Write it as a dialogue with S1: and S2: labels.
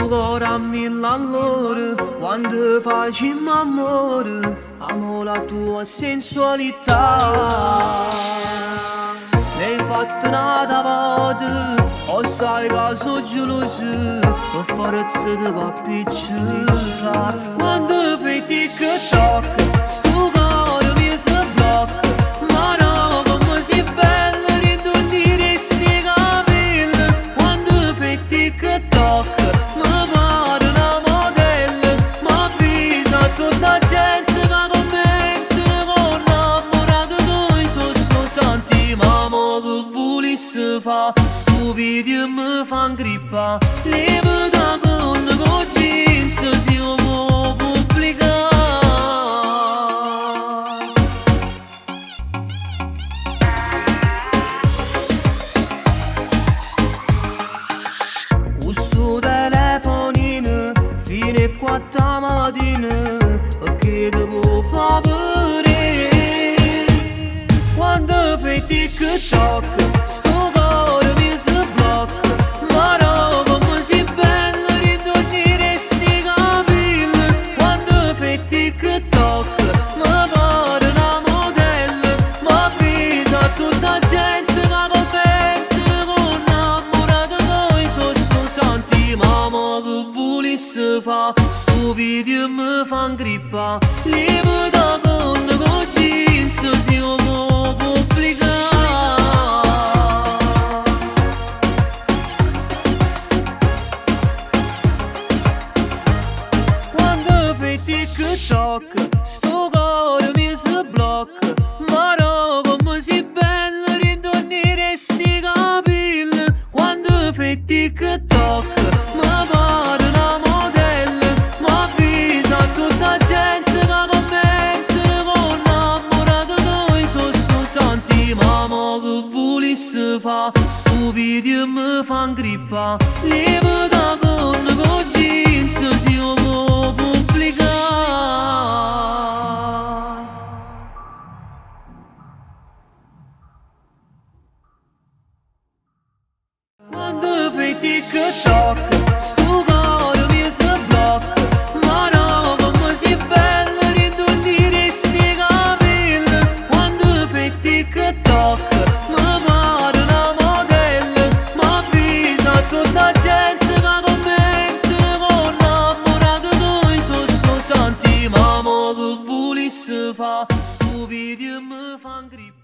S1: cuore a mille all'ora, quando facciamo amore, amo la tua sensualità. Ne hai fatto nata volta, o sai che sono geloso, per forza di pappicciola. Quando fai TikTok, sto cuore mi si blocca, ma no, come sei bella, ridondire sti capelli. Quando fai TikTok, mi pare una modella, ma avvisa tutta gente che commenta, con innamorato noi sono soltanti, mamma che volessi fa, sto video mi fan grippa, levo da con jeans, si può pubblicare. Questo telefonino fino a 4 mattina, che devo far vedere? Quando fai TikTok, sto cuore mi si blocca, ma no, come sei bella, ridondire sti capelli. Quando fai TikTok, mi pare una modella, ma avvisa tutta gente che commenta, con innamorato noi sono soltanti, mamma che volessi fa, sto video mi fan grippa, levo da con jeans, si può pubblicare. Quando fai TikTok, sto cuore mi si blocca, ma no, come sei bella, ridondire sti capelli. Quando fai TikTok, mi pare una modella, ma avvisa tutta gente che commenta, con innamorato noi sono soltanti, mamma che volessi fa, sto video mi fan grippa, levo da con jeans, si può pubblicare. Quando fai TikTok, sto cuore mi si blocca, ma no, come sei bella, ridondire sti capelli. Quando fai TikTok, mi pare una modella, ma avvisa tutta gente che commenta, con innamorato noi sono soltanti, mamma che volessi fa, sto video mi fan grippa.